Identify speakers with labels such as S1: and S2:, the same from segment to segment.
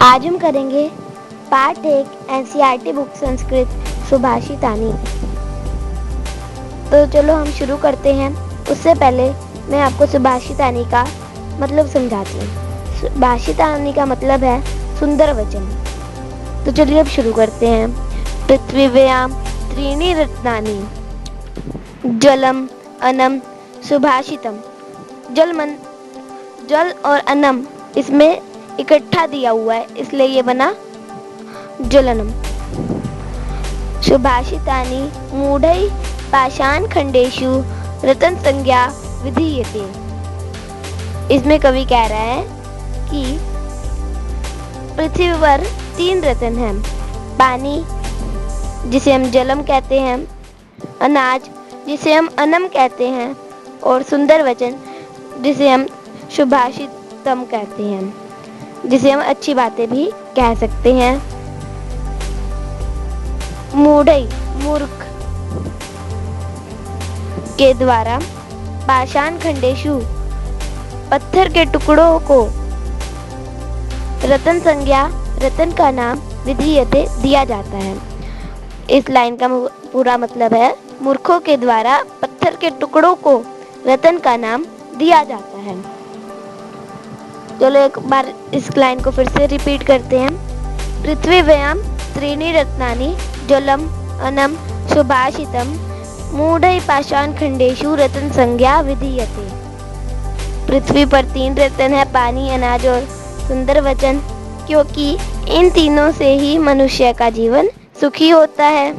S1: आज हम करेंगे पार्ट 1 एनसीईआरटी बुक संस्कृत सुभाषितानी। तो चलो हम शुरू करते हैं। उससे पहले मैं आपको सुभाषितानी का मतलब समझाती हूँ। सुभाषितानी का मतलब है सुंदर वचन। तो चलिए अब शुरू करते हैं। पृथ्वीव्यां त्रीणि रत्नानि जलम अन्नम सुभाषितम। जल और अन्नम इसमें इकट्ठा दिया हुआ है, इसलिए ये बना जलनम। सुभाषितानि मूढ़ै पाषाण खंडेषु रतन संज्ञा विधीयते। इसमें कवि कह रहा है कि पृथ्वी पर 3 रत्न हैं। पानी जिसे हम जलम कहते हैं, अनाज जिसे हम अन्नम कहते हैं, और सुंदर वचन जिसे हम सुभाषितम कहते हैं, जिसे हम अच्छी बातें भी कह सकते हैं। मूढ़ै मूर्ख के द्वारा, पाषाण खंडेषु पत्थर के टुकड़ों को, रतन संज्ञा रतन का नाम विधीयते दिया जाता है। इस लाइन का पूरा मतलब है मूर्खों के द्वारा पत्थर के टुकड़ों को रतन का नाम दिया जाता है। चलो एक बार इस लाइन को फिर से रिपीट करते हैं। पृथ्वीव्यां त्रीणि रत्नानि जलम अन्नम सुभाषितम मूढ़ै पाषाण खंडेषु रतन संज्ञा विधीयते। पृथ्वी पर 3 रत्न है, पानी, अनाज और सुंदर वचन, क्योंकि इन तीनों से ही मनुष्य का जीवन सुखी होता है।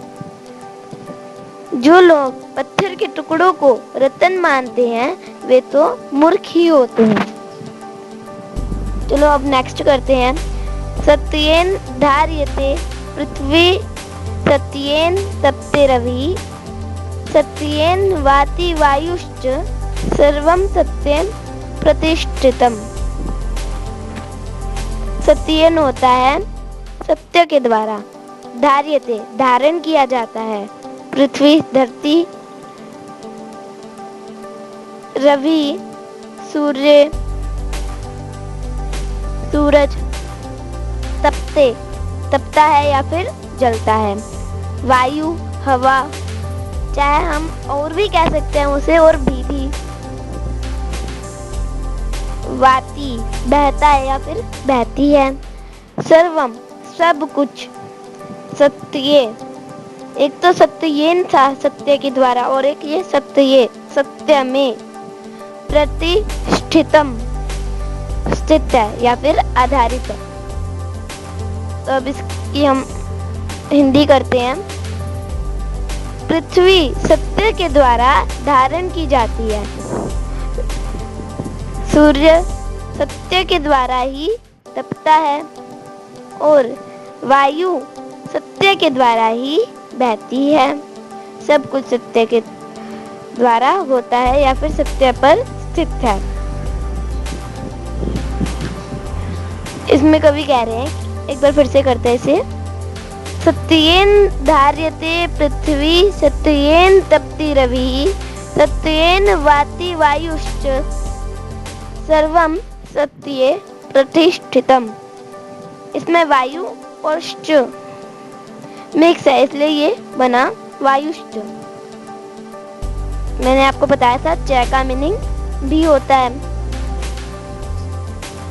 S1: जो लोग पत्थर के टुकड़ों को रत्न मानते हैं वे तो मूर्ख ही होते हैं। चलो अब नेक्स्ट करते हैं। सत्येन धार्यते पृथ्वी सत्येन तप्ते रवि सत्येन वाति वायुश्च सर्वं सत्येन प्रतिष्ठितम। सत्येन होता है सत्य के द्वारा, धार्यते धारण किया जाता है, पृथ्वी धरती, रवि सूरज, तपते तपता है या फिर जलता है, वायु हवा, चाहे हम और भी कह सकते हैं उसे, और भी वाती बहता है या फिर बहती है, सर्वम सब कुछ, सत्ये एक तो सत्येन था सत्य के द्वारा, और एक ये सत्ये सत्य में, प्रतिष्ठितम स्थित है या फिर आधारित है। तो अब इसकी हम हिंदी करते हैं। पृथ्वी सत्य के द्वारा धारण की जाती है, सूर्य सत्य के द्वारा ही तपता है, और वायु सत्य के द्वारा ही बहती है। सब कुछ सत्य के द्वारा होता है या फिर सत्य पर स्थित है। इसमें कवि कह रहे हैं, एक बार फिर से करते हैं इसे। सत्येन धार्यते पृथ्वी सत्येन तपति रवि सत्येन वाति वायुश्च सर्वं सत्ये प्रतिष्ठितम। इसमें वायु और श्च मिक्स है, इसलिए ये बना वायुश्च। मैंने आपको बताया था च का मीनिंग भी होता है।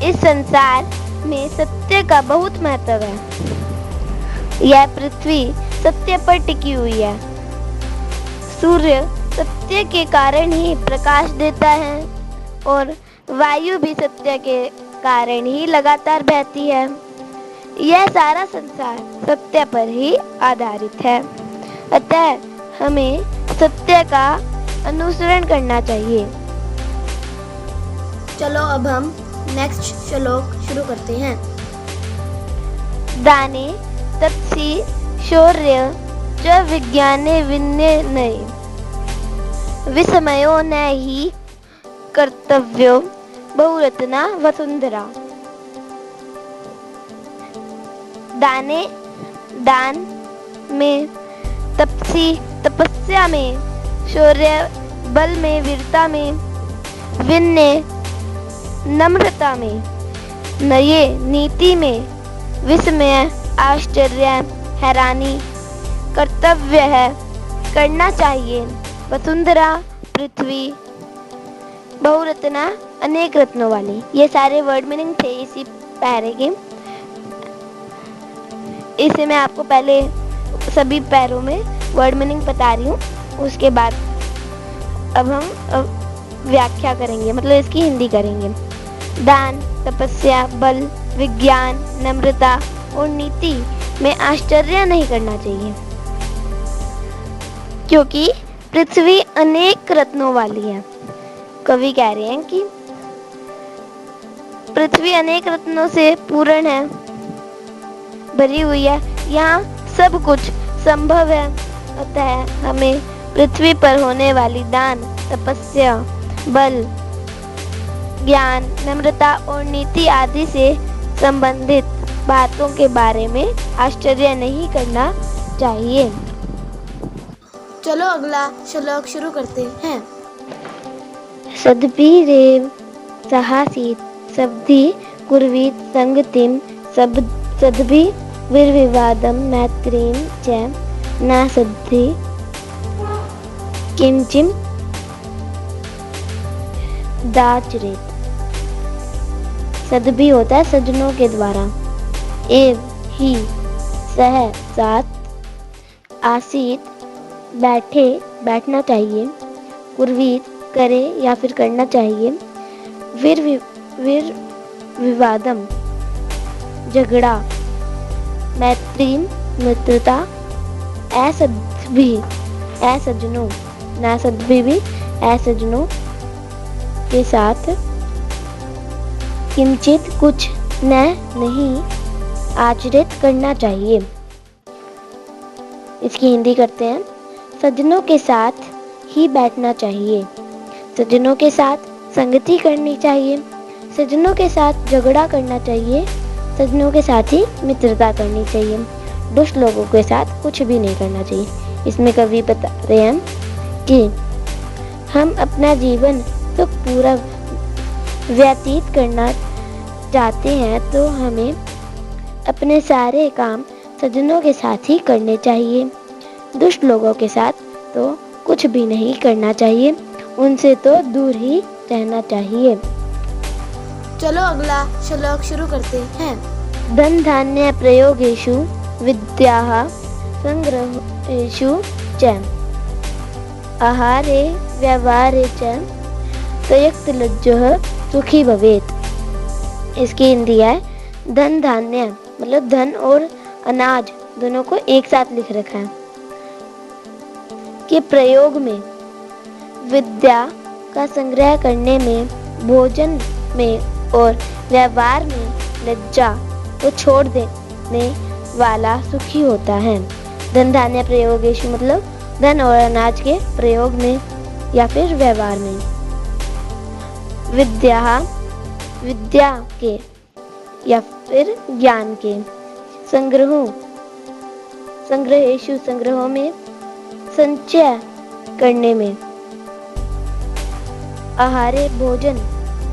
S1: इस संसार में सत्य का बहुत महत्व है। यह पृथ्वी सत्य पर टिकी हुई है। सूर्य सत्य के कारण ही प्रकाश देता है, और वायु भी सत्य के कारण ही लगातार बहती है। यह सारा संसार सत्य पर ही आधारित है, अतः हमें सत्य का अनुसरण करना चाहिए। चलो अब हम नेक्स्ट श्लोक शुरू करते हैं। दाने तपसि शौर्य च विज्ञाने विनये विस्मयो न हि कर्तव्यो बहुरत्ना वसुंधरा। दाने दान में, तपसी तपस्या में, शौर्य बल में वीरता में, विनय नम्रता में, नये नीति में, विस्मय, आश्चर्य, हैरानी, कर्तव्य है, करना चाहिए, वसुंधरा, पृथ्वी, बहुरत्ना, अनेक रत्नों वाली। ये सारे वर्ड मीनिंग थे इसी पैरे के। इसे मैं आपको पहले सभी पैरों में वर्ड मीनिंग बता रही हूँ, उसके बाद अब हम व्याख्या करेंगे, मतलब इसकी हिंदी करेंगे। दान, तपस्या, बल, विज्ञान, नम्रता और नीति में आश्चर्य नहीं करना चाहिए, क्योंकि पृथ्वी अनेक रत्नों वाली है। कवि कह रहे हैं कि पृथ्वी अनेक रत्नों से पूर्ण है, भरी हुई है, यहाँ सब कुछ संभव है। अतः हमें पृथ्वी पर होने वाली दान, तपस्या, बल, ज्ञान, नम्रता और नीति आदि से संबंधित बातों के बारे में आश्चर्य नहीं करना चाहिए।
S2: चलो अगला श्लोक शुरू करते हैं।
S1: सद्भिरेव सहासीत सब्धि कुर्वीत संगतिम सद्भि विर्विवादम मैत्रीम च न सद्धि किंचिम दाचरेत। सद्भि होता है सज्जनों के द्वारा, एव ही सह साथ, आसीत बैठना चाहिए, कुर्वीत करे या फिर करना चाहिए, विवादम झगड़ा, मैत्री मित्रता, असज्जनों ना सद्भि भी असज्जनों के साथ, किंचित कुछ नहीं आचरित करना चाहिए। इसकी हिंदी करते हैं। सज्जनों के साथ ही बैठना चाहिए, सज्जनों के साथ संगति करनी चाहिए, सज्जनों के साथ झगड़ा करना चाहिए, सज्जनों के साथ ही मित्रता करनी चाहिए, दुष्ट लोगों के साथ कुछ भी नहीं करना चाहिए। इसमें कवि बता रहे हैं कि हम अपना जीवन तो पूरा व्यतीत करना चाहते हैं तो हमें अपने सारे काम सज्जनों के साथ ही करने चाहिए, दुष्ट लोगों के साथ तो कुछ भी नहीं करना चाहिए, उनसे तो दूर ही रहना चाहिए।
S2: चलो अगला श्लोक शुरू करते हैं।
S1: धन धान्य प्रयोगेषु विद्याः संग्रहेषु च आहारे व्यवहारे च तयक्त लज्जः सुखी भवेत्। इसकी हिंदी है धन धान्य, मतलब धन और अनाज दोनों को एक साथ लिख रखा है, के प्रयोग में, विद्या का संग्रह करने में, भोजन में और व्यवहार में लज्जा को छोड़ देने वाला सुखी होता है। धन धान्य प्रयोगेषु मतलब धन और अनाज के प्रयोग में या फिर व्यवहार में, विद्या के या फिर ज्ञान के, संग्रहेषु संग्रहों में, संचय करने में, आहारे भोजन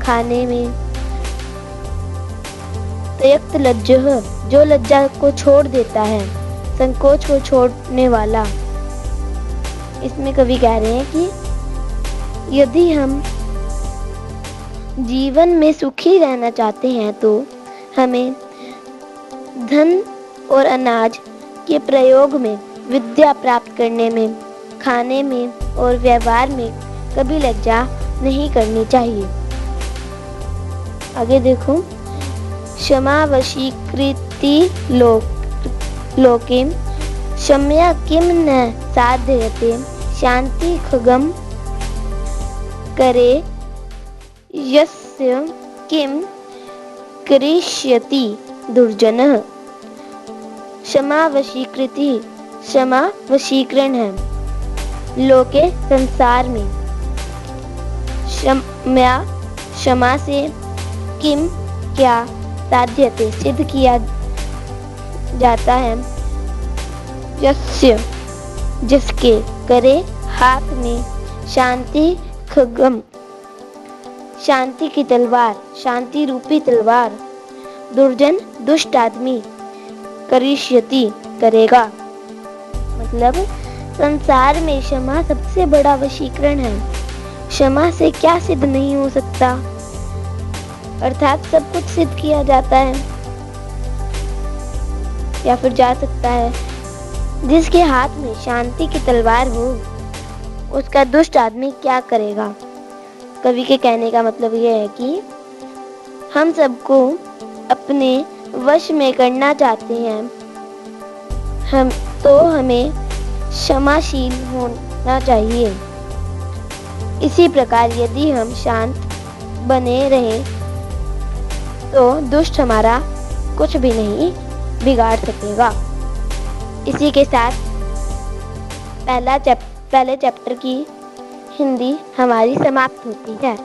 S1: खाने में, तयक्त लज्जः जो लज्जा को छोड़ देता है, संकोच को छोड़ने वाला। इसमें कवि कह रहे हैं कि यदि हम जीवन में सुखी रहना चाहते हैं तो हमें धन और अनाज के प्रयोग में, विद्या प्राप्त करने में, खाने में और व्यवहार में कभी लज्जा नहीं करनी चाहिए। आगे देखो, क्षमा वशीकृति लोके क्षम्या किम न साध्यते शांति खगम करे यस्य किम करिष्यति दुर्जनः। क्षमा वशीकृति, क्षमा वशीकरण है, लोके संसार में, क्षमा से किम क्या साध्यते सिद्ध किया जाता है, यस्य जिसके, करे हाथ में, शांति खगम शांति की तलवार, शांति रूपी तलवार, दुर्जन दुष्ट आदमी, करिष्यति करेगा। मतलब संसार में क्षमा सबसे बड़ा वशीकरण है। क्षमा से क्या सिद्ध नहीं हो सकता, अर्थात सब कुछ सिद्ध किया जाता है या फिर जा सकता है। जिसके हाथ में शांति की तलवार हो उसका दुष्ट आदमी क्या करेगा। कवि के कहने का मतलब यह है कि हम सबको अपने वश में करना चाहते हैं, हमें क्षमाशील होना चाहिए। इसी प्रकार यदि हम शांत बने रहें तो दुष्ट हमारा कुछ भी नहीं बिगाड़ सकेगा। इसी के साथ पहले चैप्टर की हिंदी हमारी समाप्त होती है।